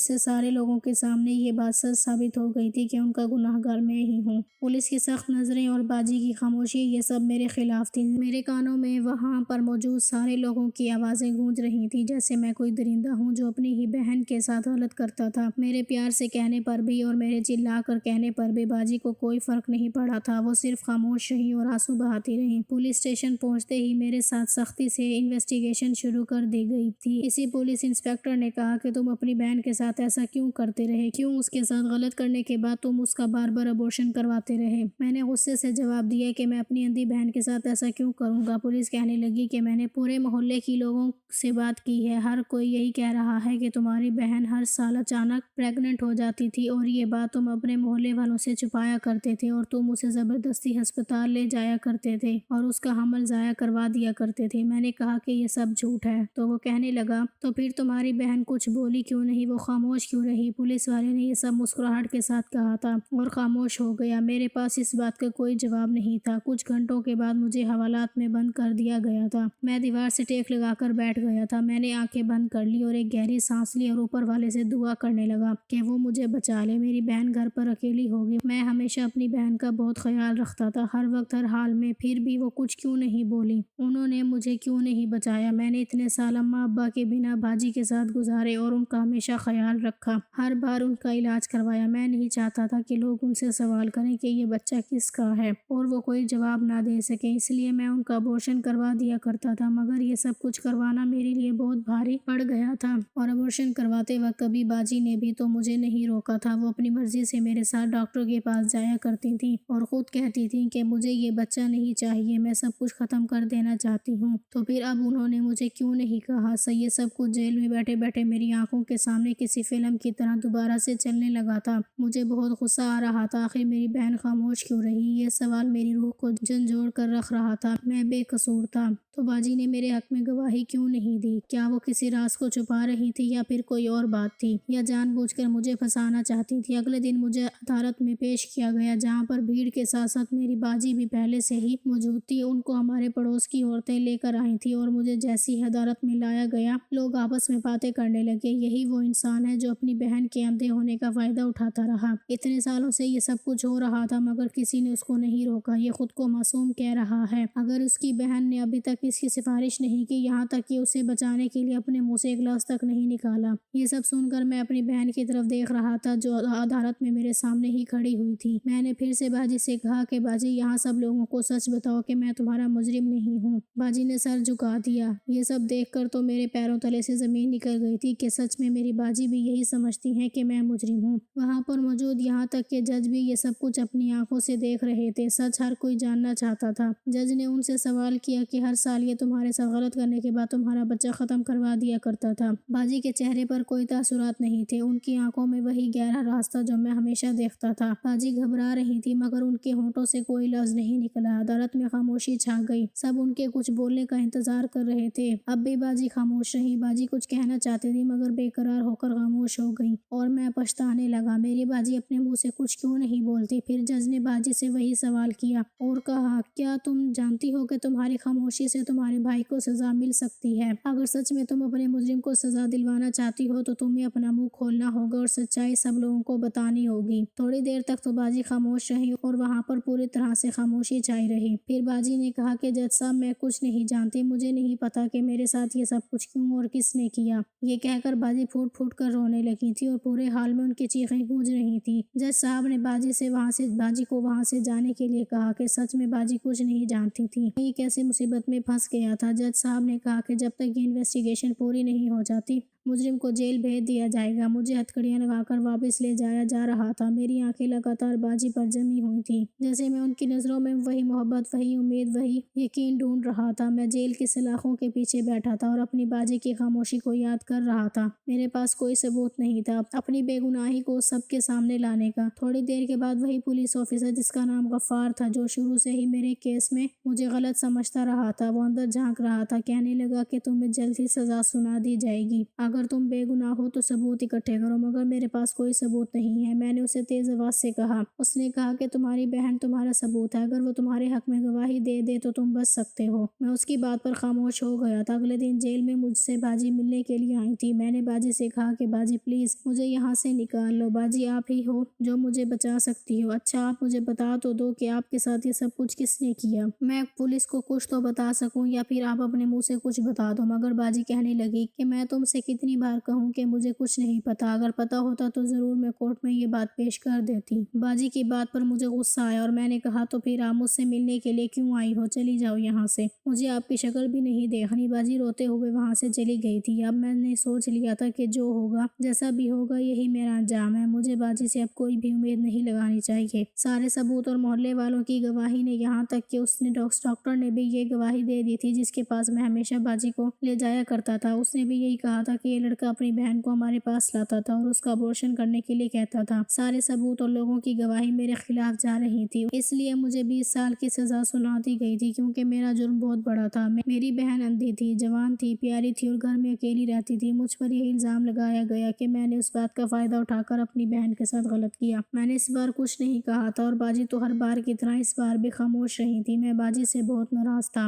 سے سارے لوگوں کے سامنے یہ بات سچ ثابت ہو گئی تھی کہ ان کا گناہ گار میں ہی ہوں۔ پولیس کی سخت نظریں اور باجی کی خاموشی، یہ سب میرے خلاف تھی۔ میرے کانوں میں وہاں پر موجود سارے لوگوں کی آوازیں گونج رہی تھی جیسے میں کوئی درندہ ہوں جو اپنی ہی بہن کے ساتھ غلط کرتا تھا۔ میرے پیار سے کہنے پر بھی اور میرے چلا کر کہنے پر بھی باجی کو کوئی فرق نہیں پڑا تھا۔ وہ صرف خاموش رہی اور آنسو بہاتی رہی۔ پولیس اسٹیشن پہنچتے ہی میرے ساتھ سختی سے انویسٹیگیشن شروع کر دی گئی تھی۔ اسی پولیس انسپکٹر نے کہا کہ تم اپنی بہن کے ساتھ ایسا کیوں کرتے رہے؟ کیوں اس کے ساتھ غلط کرنے کے بعد تم اس کا بار بار ابورشن کرواتے رہے؟ میں نے غصے سے جواب دیا کہ میں اپنی اندھی بہن کے ساتھ ایسا کیوں کروں گا؟ پولیس کہنے لگی کہ میں نے پورے محلے کی لوگوں سے بات کی ہے، ہر کوئی یہی کہہ رہا ہے کہ تمہاری بہن ہر سال اچانک پریگننٹ ہو جاتی تھی اور یہ بات تم اپنے محلے والوں سے چھپایا کرتے تھے اور تم اسے زبردستی ہسپتال لے جایا کرتے تھے اور اس کا حمل ضائع کروا دیا کرتے تھے۔ میں نے کہا کہ یہ سب جھوٹ ہے تو وہ کہنے لگا تو پھر تمہاری بہن کچھ بولی کیوں نہیں؟ وہ خاموش کیوں رہی؟ پولیس والے نے یہ سب مسکراہٹ کے ساتھ کہا تھا اور خاموش ہو گیا۔ میرے پاس اس بات کا کوئی جواب نہیں تھا۔ کچھ گھنٹوں کے بعد مجھے حوالات میں بند کر دیا گیا تھا۔ میں دیوار سے ٹیک لگا کر بیٹھ گیا تھا۔ میں نے آنکھیں بند کر لی اور ایک گہری سانس لی اور اوپر والے سے دعا کرنے لگا کہ وہ مجھے بچا لے، میری بہن گھر پر اکیلی ہوگی۔ میں ہمیشہ اپنی بہن کا بہت خیال رکھتا تھا، ہر وقت ہر حال میں، پھر بھی وہ کچھ کیوں نہیں بولی؟ انہوں نے مجھے کیوں نہیں بچایا؟ میں نے اتنے سال اماں ابا کے بنا مہینہ باجی کے ساتھ گزارے اور ان کا ہمیشہ خیال رکھا۔ ہر بار ان کا علاج کروایا۔ میں نہیں چاہتا تھا کہ لوگ ان سے سوال کریں کہ یہ بچہ کس کا ہے اور وہ کوئی جواب نہ دے سکیں، اس لیے میں ان کا ابورشن کروا دیا کرتا تھا، مگر یہ سب کچھ کروانا میرے لیے بہت بھاری پڑ گیا تھا۔ اور ابورشن کرواتے وقت کبھی باجی نے بھی تو مجھے نہیں روکا تھا۔ وہ اپنی مرضی سے میرے ساتھ ڈاکٹر کے پاس جایا کرتی تھیں اور خود کہتی تھیں کہ مجھے یہ بچہ نہیں چاہیے، میں سب کچھ ختم کر دینا چاہتی ہوں۔ تو پھر اب انہوں نے مجھے کیوں نہیں کہا؟ یہ سب کچھ جیل میں بیٹھے بیٹھے میری آنکھوں کے سامنے کسی فلم کی طرح دوبارہ سے چلنے لگا تھا۔ مجھے بہت غصہ آ رہا تھا، آخر میری بہن خاموش کیوں رہی؟ یہ سوال میری روح کو جھنجھوڑ کر رکھ رہا تھا۔ میں بے قصور تھا تو باجی نے میرے حق میں گواہی کیوں نہیں دی؟ کیا وہ کسی راز کو چھپا رہی تھی یا پھر کوئی اور بات تھی، یا جان بوجھ کر مجھے پھنسانا چاہتی تھی؟ اگلے دن مجھے عدالت میں پیش کیا گیا، جہاں پر بھیڑ کے ساتھ ساتھ میری باجی بھی پہلے سے ہی موجود تھی۔ ان کو ہمارے پڑوس کی عورتیں لے کر آئی تھی اور مجھے جیسی ہی عدالت میں لایا گیا، لوگ آپس میں باتیں کرنے لگے، یہی وہ انسان ہے جو اپنی بہن کے اندھے ہونے کا فائدہ اٹھاتا رہا۔ اتنے سالوں سے یہ سب کچھ ہو رہا تھا مگر کسی نے اس کو نہیں روکا۔ یہ خود کو معصوم کہہ رہا ہے، اگر اس کی بہن نے ابھی تک اس کی سفارش نہیں کی، یہاں تک کہ اسے بچانے کے لیے اپنے منہ سے ایک لفظ تک نہیں نکالا۔ یہ سب سن کر میں اپنی بہن کی طرف دیکھ رہا تھا جو عدالت میں میرے سامنے ہی کھڑی ہوئی تھی۔ میں نے پھر سے باجی سے کہا کہ باجی یہاں سب لوگوں کو سچ بتاؤ کہ میں تمہارا مجرم نہیں ہوں۔ باجی نے سر جھکا دیا۔ یہ سب دیکھ کر تو میرے پیروں تلے سے زمین نکل گئی تھی کہ سچ میں میری باجی بھی یہی سمجھتی ہے کہ میں مجرم ہوں۔ وہاں پر موجود یہاں تک کہ جج بھی یہ سب کچھ اپنی آنکھوں سے دیکھ رہے تھے۔ سچ ہر کوئی جاننا چاہتا تھا۔ جج نے ان سے سوال کیا کہ ہر سال یہ تمہارے ساتھ غلط کرنے کے بعد تمہارا بچہ ختم کروا دیا کرتا تھا؟ باجی کے چہرے پر کوئی تاثرات نہیں تھے، ان کی آنکھوں میں وہی گہرا راز تھا جو میں ہمیشہ دیکھتا تھا۔ باجی گھبرا رہی تھی مگر ان کے ہونٹوں سے کوئی لفظ نہیں نکلا۔ عدالت میں خاموشی چھا گئی، سب ان کے کچھ بولنے کا انتظار کر رہے تھے۔ اب بھی باجی خاموش رہی۔ باجی کچھ کہنا چاہتی تھی مگر بے قرار ہو کر خاموش ہو گئی اور میں پچھتانے لگا، میری باجی اپنے منہ سے کچھ کیوں نہیں بولتی؟ پھر جج نے باجی سے وہی سوال کیا اور کہا، کیا تم جانتی ہو کہ تمہاری خاموشی سے تمہارے بھائی کو سزا مل سکتی ہے؟ اگر سچ میں تم اپنے مجرم کو سزا دلوانا چاہتی ہو تو تمہیں اپنا منہ کھولنا ہوگا اور سچائی سب لوگوں کو بتانی ہوگی۔ تھوڑی دیر تک تو باجی خاموش رہی اور وہاں پر پوری طرح سے خاموشی چھائی رہی۔ پھر باجی نے کہا کہ جج صاحب میں کچھ نہیں جانتی، مجھے نہیں پتا کہ میرے ساتھ یہ سب کچھ کیوں اور کس نے کیا۔ یہ کہہ کر باجی پھوٹ پھوٹ کر رونے لگی تھی اور پورے حال میں ان کی چیخیں گونج رہی تھی۔ جج صاحب نے باجی کو وہاں سے جانے کے لیے کہا کہ سچ میں باجی کچھ نہیں جانتی تھی، یہ کیسے مصیبت میں پھنس گیا تھا۔ جج صاحب نے کہا کہ جب تک یہ انویسٹیگیشن پوری نہیں ہو جاتی مجرم کو جیل بھیج دیا جائے گا۔ مجھے ہتھکڑیاں لگا کر واپس لے جایا جا رہا تھا، میری آنکھیں لگاتار باجی پر جمی ہوئی تھیں، جیسے میں ان کی نظروں میں وہی محبت، وہی امید، وہی یقین ڈھونڈ رہا تھا۔ میں جیل کی سلاخوں کے پیچھے بیٹھا تھا اور اپنی باجی کی خاموشی کو یاد کر رہا تھا۔ میرے پاس کوئی ثبوت نہیں تھا اپنی بے گناہی کو سب کے سامنے لانے کا۔ تھوڑی دیر کے بعد وہی پولیس آفیسر جس کا نام غفار تھا، جو شروع سے ہی میرے کیس میں مجھے غلط سمجھتا رہا تھا، وہ اندر جھانک رہا تھا، کہنے لگا کہ تمہیں جلد ہی سزا سنا دی جائے گی، اگر تم بے گناہ ہو تو ثبوت اکٹھے کرو۔ مگر میرے پاس کوئی ثبوت نہیں ہے، میں نے اسے تیز آواز سے کہا۔ اس نے کہا کہ تمہاری بہن تمہارا ثبوت ہے، اگر وہ تمہارے حق میں گواہی دے دے تو تم بچ سکتے ہو۔ میں اس کی بات پر خاموش ہو گیا تھا۔ اگلے دن جیل میں مجھ سے باجی ملنے کے لیے آئی تھی۔ میں نے باجی سے کہا کہ باجی پلیز مجھے یہاں سے نکال لو، باجی آپ ہی ہو جو مجھے بچا سکتی ہو۔ اچھا آپ مجھے بتا تو دو کہ آپ کے ساتھ یہ سب کچھ کس نے کیا، میں پولیس کو کچھ تو بتا سکوں، یا پھر آپ اپنے منہ سے کچھ بتا دو۔ مگر باجی کہنے لگی کہ میں تم سے کتنی بار کہوں کہ مجھے کچھ نہیں پتا، اگر پتا ہوتا تو ضرور میں کورٹ میں یہ بات پیش کر دیتی۔ باجی کی بات پر مجھے غصہ آیا اور میں نے کہا تو پھر آپ مجھ سے ملنے کے لیے کیوں آئی ہو؟ چلی جاؤ یہاں سے، مجھے آپ کی شکل بھی نہیں دیکھنی۔ باجی روتے ہوئے وہاں سے چلی گئی تھی۔ اب میں نے سوچ لیا تھا کہ جو ہوگا، جیسا بھی ہوگا، یہی میرا انجام ہے۔ مجھے باجی سے اب کوئی بھی امید نہیں لگانی چاہیے۔ سارے ثبوت اور محلے والوں کی گواہی نے، یہاں تک کہ اس نے ڈاکٹر نے بھی یہ گواہی دے دی تھی جس کے پاس میں ہمیشہ باجی کو لے جایا کرتا تھا، اس نے بھی یہی کہا تھا کہ یہ لڑکا اپنی بہن کو ہمارے پاس لاتا تھا اور اس کا ابورشن کرنے کے لیے کہتا تھا۔ سارے ثبوت اور لوگوں کی گواہی میرے خلاف جا رہی تھی، اس لیے مجھے 20 سال کی سزا سنا دی گئی تھی، کیونکہ میرا جرم بہت بڑا تھا۔ میری بہن اندھی تھی، جوان تھی، پیاری تھی اور گھر میں اکیلی رہتی تھی۔ مجھ پر یہ الزام لگایا گیا کہ میں نے اس بات کا فائدہ اٹھا کر اپنی بہن کے ساتھ غلط کیا۔ میں نے اس بار کچھ نہیں کہا تھا اور باجی تو ہر بار کی طرح اس بار بھی خاموش رہی تھی۔ میں باجی سے بہت ناراض تھا۔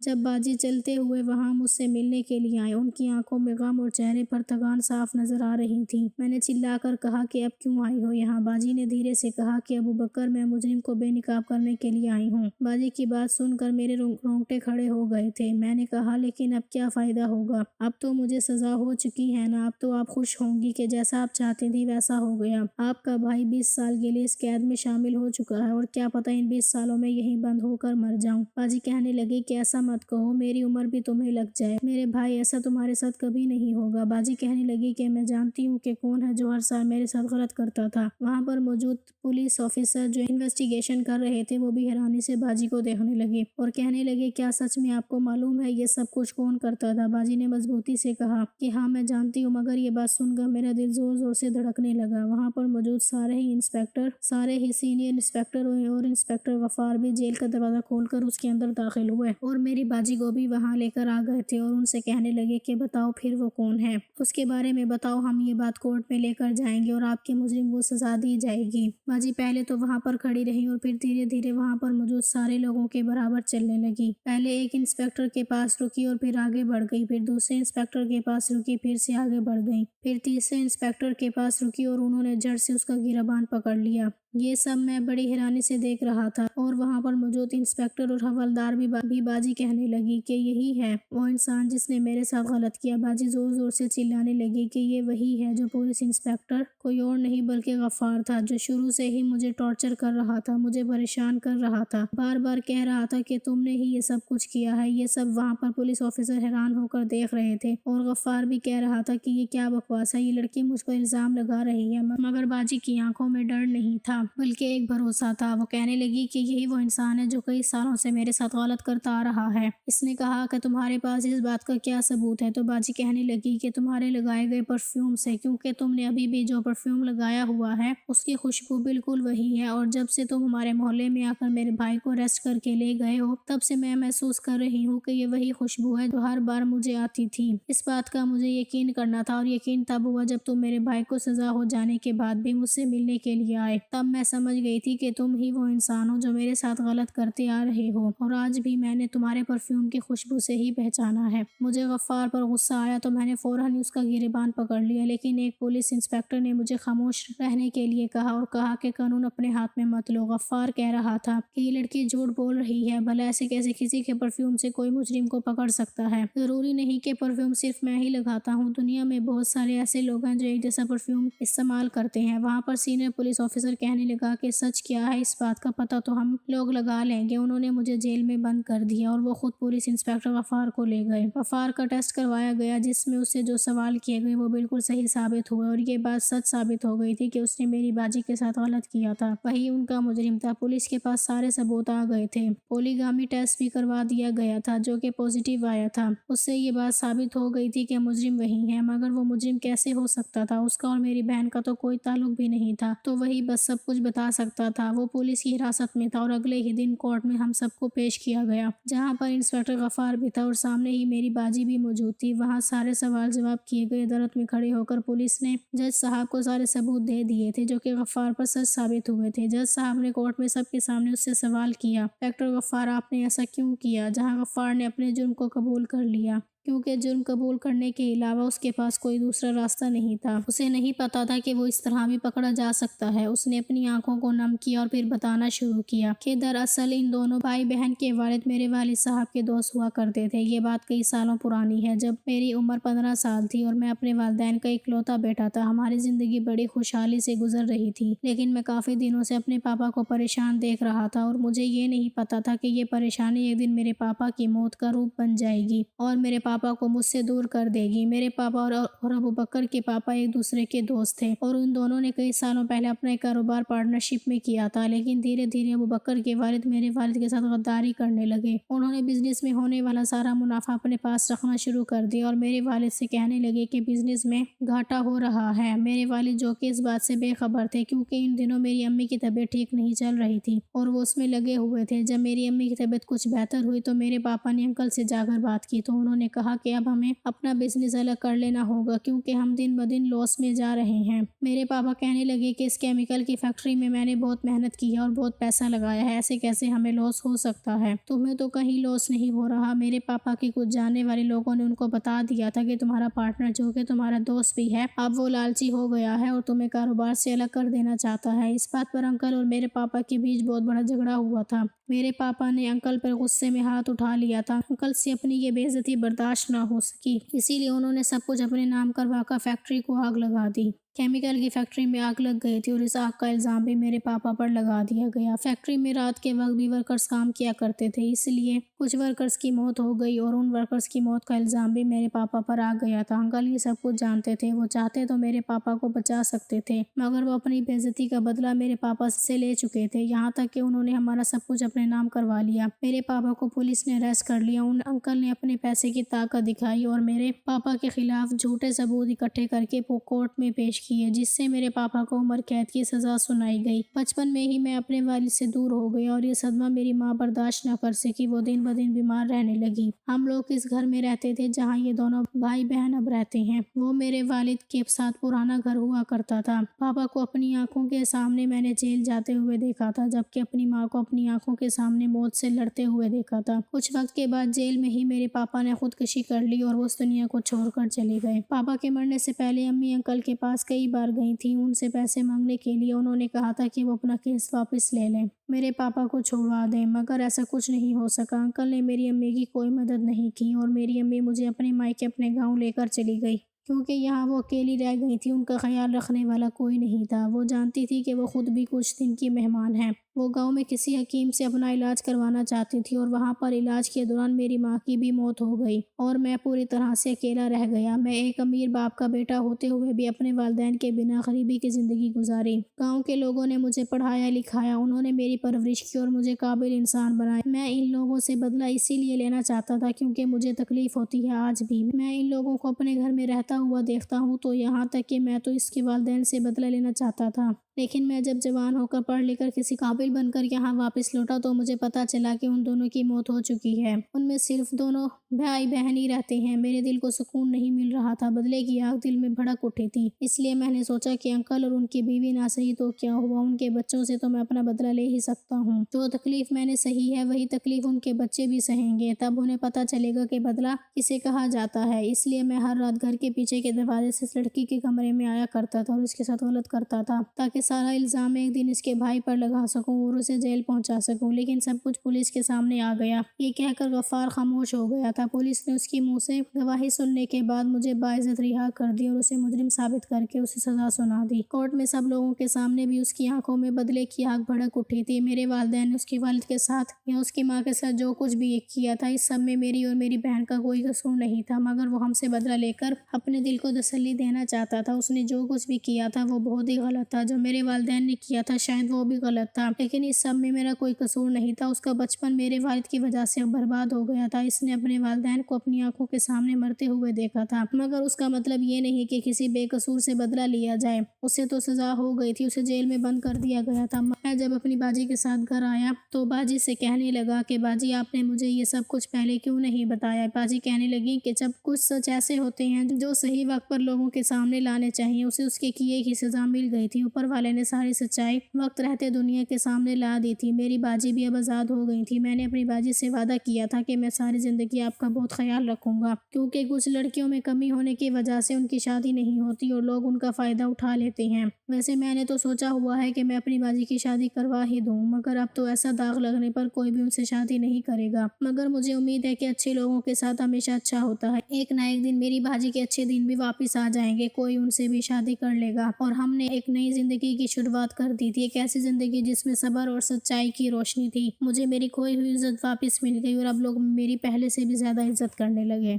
جب باجی چلتے ہوئے وہاں مجھ سے ملنے کے لیے آئے، ان کی آنکھوں میں غم اور چہرے پر تھکان صاف نظر آ رہی تھی۔ میں نے چلا کر کہا کہ اب کیوں آئی ہو یہاں؟ باجی نے دھیرے سے کہا کہ ابو بکر، میں مجرم کو بے نقاب کرنے کے لیے آئی ہوں۔ باجی کی بات سن کر میرے رونگٹے کھڑے ہو گئے تھے۔ میں نے کہا لیکن اب کیا فائدہ ہوگا؟ اب تو مجھے سزا ہو چکی ہے نا، اب تو آپ خوش ہوں گی کہ جیسا آپ چاہتی تھی ویسا ہو گیا۔ آپ کا بھائی 20 سال کے لیے اس قید میں شامل ہو چکا ہے اور کیا پتہ ان 20 سالوں میں یہیں بند ہو کر مر جاؤں۔ باجی کہنے لگی کہ ایسا مت کہو، میری عمر بھی تمہیں لگ جائے۔ میرے بھائی ایسا تمہارے ساتھ کبھی نہیں ہوگا۔ باجی کہنے لگی کہ میں جانتی ہوں کہ کون ہے جو ہر سال میرے ساتھ غلط کرتا تھا۔ وہاں پر موجود پولیس آفیسر جو انویسٹیگیشن کر رہے تھے وہ بھی حیرانی سے باجی کو دیکھنے لگے اور کہنے لگے کیا سچ میں آپ کو معلوم ہے یہ سب کچھ کون کرتا تھا؟ باجی نے مضبوطی سے کہا کہ ہاں میں جانتی ہوں، مگر یہ بات سن کر میرا دل زور زور سے دھڑکنے لگا۔ وہاں پر موجود سارے ہی سینئر انسپکٹر اور انسپکٹر غفار بھی جیل کا دروازہ کھول کر اس کے اندر داخل ہوئے اور میری باجی کو بھی وہاں لے کر آ گئے تھے اور ان سے کہنے لگے کہ بتاؤ پھر وہ کون ہے، اس کے بارے میں بتاؤ، ہم یہ بات کورٹ میں لے کر جائیں گے اور آپ کے مجرم کو سزا دی جائے گی۔ باجی پہلے تو وہاں پر کھڑی رہی اور پھر دھیرے دھیرے وہاں پر موجود سارے لوگوں کے برابر چلنے لگی۔ پہلے ایک انسپکٹر کے پاس رکی اور پھر آگے بڑھ گئی، پھر دوسرے انسپکٹر کے پاس رکی، پھر سے آگے بڑھ گئی، پھر تیسرے انسپکٹر کے پاس رکی اور انہوں نے جڑ سے اس کا گریبان پکڑ لیا۔ یہ سب میں بڑی حیرانی سے دیکھ رہا تھا اور وہاں پر موجود انسپکٹر اور حوالدار بھی باجی کہنے لگی کہ یہی ہے وہ انسان جس نے میرے ساتھ غلط کیا۔ باجی زور زور سے چلانے لگی کہ یہ وہی ہے جو پولیس انسپکٹر کوئی اور نہیں بلکہ غفار تھا، جو شروع سے ہی مجھے ٹارچر کر رہا تھا، مجھے پریشان کر رہا تھا، بار بار کہہ رہا تھا کہ تم نے ہی یہ سب کچھ کیا ہے۔ یہ سب وہاں پر پولیس آفیسر حیران ہو کر دیکھ رہے تھے اور غفار بھی کہہ رہا تھا کہ یہ کیا بکواس ہے، یہ لڑکی مجھ پر الزام لگا رہی ہے، مگر باجی کی آنکھوں میں ڈر نہیں تھا بلکہ ایک بھروسہ تھا۔ وہ کہنے لگی کہ یہی وہ انسان ہے جو کئی سالوں سے میرے ساتھ غلط کرتا آ رہا ہے۔ اس نے کہا کہ تمہارے پاس اس بات کا کیا ثبوت ہے؟ تو باجی کہنے لگی کہ تمہارے لگائے گئے پرفیوم سے، کیونکہ تم نے ابھی بھی جو پرفیوم لگایا ہوا ہے اس کی خوشبو بالکل وہی ہے، اور جب سے تم ہمارے محلے میں آ کر میرے بھائی کو اریسٹ کر کے لے گئے ہو تب سے میں محسوس کر رہی ہوں کہ یہ وہی خوشبو ہے جو ہر بار مجھے آتی تھی۔ اس بات کا مجھے یقین کرنا تھا اور یقین تب ہوا جب تم میرے بھائی کو سزا ہو جانے کے بعد بھی مجھ سے ملنے کے لیے آئے، تب میں سمجھ گئی تھی کہ تم ہی وہ انسان ہو جو میرے ساتھ غلط کرتے آ رہے ہو، اور آج بھی میں نے تمہارے پرفیوم کی خوشبو سے ہی پہچانا ہے۔ مجھے غفار پر غصہ آیا تو میں نے فوراً اس کا گریبان پکڑ لیا، لیکن ایک پولیس انسپکٹر نے مجھے خاموش رہنے کے لیے کہا اور کہا کہ قانون اپنے ہاتھ میں مت لو۔ غفار کہہ رہا تھا کہ یہ لڑکی جھوٹ بول رہی ہے، بھلا ایسے کیسے کسی کے پرفیوم سے کوئی مجرم کو پکڑ سکتا ہے؟ ضروری نہیں کہ پرفیوم صرف میں ہی لگاتا ہوں، دنیا میں بہت سارے ایسے لوگ ہیں جو ایک جیسا پرفیوم استعمال کرتے ہیں۔ وہاں پر سینئر پولیس آفیسر کہنے لگا کہ سچ کیا ہے اس بات کا پتہ تو ہم لوگ لگا لیں گے۔ انہوں نے مجھے جیل میں بند کر دیا اور وہ خود پولیس انسپکٹر غفار کو لے گئے۔ غفار کا ٹیسٹ کروایا گیا جس میں اس سے جو سوال کیے گئے وہ بالکل صحیح ثابت ہوئے اور یہ بات سچ ثابت ہو گئی تھی کہ اس نے میری باجی کے ساتھ غلط کیا تھا، وہی ان کا مجرم تھا۔ پولیس کے پاس سارے ثبوت آ گئے تھے، پولیگامی ٹیسٹ بھی کروا دیا گیا تھا جو کہ پازیٹیو آیا تھا، اس سے یہ بات ثابت ہو گئی تھی کہ مجرم وہی ہے، مگر وہ مجرم کیسے ہو سکتا تھا؟ اس کا اور میری بہن کا تو کوئی تعلق بھی نہیں تھا، تو وہی بس سب کچھ بتا سکتا تھا۔ وہ پولیس کی حراست میں تھا اور اگلے ہی دن کورٹ میں ہم سب کو پیش کیا گیا، جہاں پر انسپکٹر غفار بھی تھا اور سامنے ہی میری باجی بھی موجود تھی۔ وہاں سارے سوال جواب کیے گئے۔ عدالت میں کھڑے ہو کر پولیس نے جج صاحب کو سارے ثبوت دے دیے تھے جو کہ غفار پر سچ ثابت ہوئے تھے۔ جج صاحب نے کورٹ میں سب کے سامنے اس سے سوال کیا، انسپکٹر غفار آپ نے ایسا کیوں کیا؟ جہاں غفار نے اپنے جرم کو قبول کر لیا، کیونکہ جرم قبول کرنے کے علاوہ اس کے پاس کوئی دوسرا راستہ نہیں تھا۔ اسے نہیں پتا تھا کہ وہ اس طرح بھی پکڑا جا سکتا ہے۔ اس نے اپنی آنکھوں کو نم کیا اور پھر بتانا شروع کیا کہ دراصل ان دونوں بھائی بہن کے والد میرے والد صاحب کے دوست ہوا کرتے تھے۔ یہ بات کئی سالوں پرانی ہے، جب میری عمر 15 سال تھی اور میں اپنے والدین کا اکلوتا بیٹا تھا۔ ہماری زندگی بڑی خوشحالی سے گزر رہی تھی، لیکن میں کافی دنوں سے اپنے پاپا کو پریشان دیکھ رہا تھا اور مجھے یہ نہیں پتا تھا کہ یہ پریشانی ایک دن میرے پاپا کی موت کا روپ بن جائے گی اور میرے پاپا کو مجھ سے دور کر دے گی۔ میرے پاپا اور ابو بکر کے پاپا ایک دوسرے کے دوست تھے اور ان دونوں نے کئی سالوں پہلے اپنا کاروبار پارٹنرشپ میں کیا تھا، لیکن دھیرے دھیرے ابو بکر کے والد میرے والد کے ساتھ غداری کرنے لگے۔ انہوں نے بزنس میں ہونے والا سارا منافع اپنے پاس رکھنا شروع کر دیا اور میرے والد سے کہنے لگے کہ بزنس میں گھاٹا ہو رہا ہے۔ میرے والد جو کہ اس بات سے بے خبر تھے، کیونکہ ان دنوں میری امی کی طبیعت ٹھیک نہیں چل رہی تھی اور وہ اس میں لگے ہوئے تھے۔ جب میری امی کی طبیعت کچھ بہتر ہوئی تو میرے پاپا نے انکل سے جا کر بات کی تو انہوں نے کہا کہا کہ اب ہمیں اپنا بزنس الگ کر لینا ہوگا کیونکہ ہم دن بدن لاس میں جا رہے ہیں۔ میرے پاپا کہنے لگے کہ اس کیمیکل کی فیکٹری میں میں نے بہت محنت کی ہے اور بہت پیسہ لگایا ہے، ایسے کیسے ہمیں لاس ہو سکتا ہے؟ تمہیں تو کہیں لاس نہیں ہو رہا۔ میرے پاپا کے کچھ جاننے والے لوگوں نے ان کو بتا دیا تھا کہ تمہارا پارٹنر جو کہ تمہارا دوست بھی ہے اب وہ لالچی ہو گیا ہے اور تمہیں کاروبار سے الگ کر دینا چاہتا ہے۔ اس بات پر انکل اور میرے پاپا کے بیچ بہت بڑا جھگڑا ہوا تھا۔ میرے پاپا نے انکل پر غصے میں ہاتھ اٹھا لیا تھا۔ انکل سے اپنی یہ بے عزتی برداشت نہ ہو سکی، اسی لیے انہوں نے سب کچھ اپنے نام کروا کر فیکٹری کو آگ لگا دی۔ کیمیکل کی فیکٹری میں آگ لگ گئی تھی اور اس آگ کا الزام بھی میرے پاپا پر لگا دیا گیا۔ فیکٹری میں رات کے وقت بھی ورکرز کام کیا کرتے تھے، اس لیے کچھ ورکرز کی موت ہو گئی اور ان ورکرز کی موت کا الزام بھی میرے پاپا پر آ گیا تھا۔ انکل یہ سب کچھ جانتے تھے، وہ چاہتے تو میرے پاپا کو بچا سکتے تھے مگر وہ اپنی بے عزتی کا بدلہ میرے پاپا سے لے چکے تھے، یہاں تک کہ انہوں نے ہمارا سب کچھ اپنے نام کروا لیا۔ میرے پاپا کو پولیس نے اریسٹ کر لیا۔ ان انکل نے اپنے پیسے کی طاقت دکھائی اور میرے پاپا کے خلاف جھوٹے ثبوت اکٹھے کر کے کورٹ میں پیش کیے، جس سے میرے پاپا کو عمر قید کی سزا سنائی گئی۔ بچپن میں ہی میں اپنے والد سے دور ہو گیا اور یہ صدمہ میری ماں برداشت نہ کر سکی، وہ دن بدن بیمار رہنے لگی۔ ہم لوگ اس گھر میں رہتے تھے جہاں یہ دونوں بھائی بہن اب رہتے ہیں، وہ میرے والد کے ساتھ پرانا گھر ہوا کرتا تھا۔ پاپا کو اپنی آنکھوں کے سامنے میں نے جیل جاتے ہوئے دیکھا تھا، جبکہ اپنی ماں کو اپنی آنکھوں کے سامنے موت سے لڑتے ہوئے دیکھا تھا۔ کچھ وقت کے بعد جیل میں ہی میرے پاپا نے خودکشی کر لی اور وہ اس دنیا کو چھوڑ کر چلے گئے۔ پاپا کے مرنے سے پہلے امی انکل کے پاس کئی بار گئی تھیں ان سے پیسے مانگنے کے لیے، انہوں نے کہا تھا کہ وہ اپنا کیس واپس لے لیں، میرے پاپا کو چھڑوا دیں، مگر ایسا کچھ نہیں ہو سکا۔ انکل نے میری امی کی کوئی مدد نہیں کی اور میری امی مجھے اپنے مائکے اپنے گاؤں لے کر چلی گئی کیونکہ یہاں وہ اکیلی رہ گئی تھی، ان کا خیال رکھنے والا کوئی نہیں تھا۔ وہ جانتی تھی کہ وہ خود بھی کچھ دن کی مہمان ہے۔ وہ گاؤں میں کسی حکیم سے اپنا علاج کروانا چاہتی تھی اور وہاں پر علاج کے دوران میری ماں کی بھی موت ہو گئی اور میں پوری طرح سے اکیلا رہ گیا۔ میں ایک امیر باپ کا بیٹا ہوتے ہوئے بھی اپنے والدین کے بنا غریبی کی زندگی گزاری۔ گاؤں کے لوگوں نے مجھے پڑھایا لکھایا، انہوں نے میری پرورش کی اور مجھے قابل انسان بنایا۔ میں ان لوگوں سے بدلہ اسی لیے لینا چاہتا تھا کیونکہ مجھے تکلیف ہوتی ہے آج بھی۔ میں ان لوگوں کو اپنے گھر میں رہتا ہوا دیکھتا ہوں تو یہاں تک کہ میں تو اس کے والدین سے بدلہ لینا چاہتا تھا، لیکن میں جب جوان ہو کر پڑھ لکھ کر کسی قابل بن کر یہاں واپس لوٹا تو مجھے پتا چلا کہ ان دونوں کی موت ہو چکی ہے، ان میں صرف دونوں بھائی بہن ہی رہتے ہیں۔ میرے دل کو سکون نہیں مل رہا تھا، بدلے کی آگ دل میں بھڑک اٹھی تھی، اس لیے میں نے سوچا کہ انکل اور ان کی بیوی نہ سہی تو کیا ہوا، ان کے بچوں سے تو میں اپنا بدلہ لے ہی سکتا ہوں۔ جو تکلیف میں نے سہی ہے وہی تکلیف ان کے بچے بھی سہیں گے، تب انہیں پتا چلے گا کہ بدلہ کسے کہا جاتا ہے۔ اس لیے میں ہر رات گھر کے پیچھے کے دروازے سے اس لڑکی کے کمرے میں آیا کرتا تھا اور اس کے ساتھ غلط کرتا تھا تاکہ سارا الزام ایک دن اس کے بھائی پر لگا سکوں اور اسے جیل پہنچا سکوں، لیکن سب کچھ پولیس کے سامنے آ گیا۔ یہ کہہ کر غفار خاموش ہو گیا تھا۔ پولیس نے اس کی منہ سے گواہی سننے کے بعد مجھے باعزت رہا کر دی اور اسے مجرم ثابت کر کے اسے سزا سنا دی۔ کورٹ میں سب لوگوں کے سامنے بھی اس کی آنکھوں میں بدلے کی آگ بھڑک اٹھی تھی۔ میرے والدین نے اس کے والد کے ساتھ یا اس کی ماں کے ساتھ جو کچھ بھی کیا تھا اس سب میں میری اور میری بہن کا کوئی قصور نہیں تھا، مگر وہ ہم سے بدلہ لے کر اپنے دل کو تسلی دینا چاہتا تھا۔ اس نے جو کچھ بھی کیا تھا وہ بہت ہی غلط تھا، جو میرے والدین نے کیا تھا شاید وہ بھی غلط تھا، لیکن اس سب میں میرا کوئی قصور نہیں تھا۔ اس کا بچپن میرے والد کی وجہ سے برباد ہو گیا تھا، اس نے اپنے والدین کو اپنی آنکھوں کے سامنے مرتے ہوئے دیکھا تھا، مگر اس کا مطلب یہ نہیں کہ کسی بے قصور سے بدلہ لیا جائے۔ اسے تو سزا ہو گئی تھی، اسے جیل میں بند کر دیا گیا تھا۔ میں جب اپنی باجی کے ساتھ گھر آیا تو باجی سے کہنے لگا کہ باجی آپ نے مجھے یہ سب کچھ پہلے کیوں نہیں بتایا؟ باجی کہنے لگی کہ جب کچھ سچ ایسے ہوتے ہیں جو صحیح وقت پر لوگوں کے سامنے لانے چاہیے، اسے اس کے کیے کی سزا مل گئی تھی، اوپر والے نے ساری سچائی وقت رہتے دنیا کے سامنے لا دی تھی۔ میری باجی بھی اب آزاد ہو گئی تھی۔ میں نے اپنی باجی سے وعدہ کیا تھا کہ میں ساری زندگی آپ کا بہت خیال رکھوں گا، کیونکہ کچھ لڑکیوں میں کمی ہونے کی وجہ سے ان کی شادی نہیں ہوتی اور لوگ ان کا فائدہ اٹھا لیتے ہیں۔ ویسے میں نے تو سوچا ہوا ہے کہ میں اپنی باجی کی شادی کروا ہی دوں، مگر اب تو ایسا داغ لگنے پر کوئی بھی ان سے شادی نہیں کرے گا، مگر مجھے امید ہے کہ اچھے لوگوں کے ساتھ ہمیشہ اچھا ہوتا ہے، ایک نہ ایک دن میری باجی کے اچھے دن بھی واپس آ جائیں گے، کوئی ان سے بھی شادی کر لے گا اور ہم نے ایک نئی زندگی کی شروعات کر دی تھی، ایک ایسی زندگی جس میں صبر اور سچائی کی روشنی تھی۔ مجھے میری کھوئی ہوئی عزت واپس مل گئی اور اب لوگ میری پہلے سے بھی زیادہ عزت کرنے لگے۔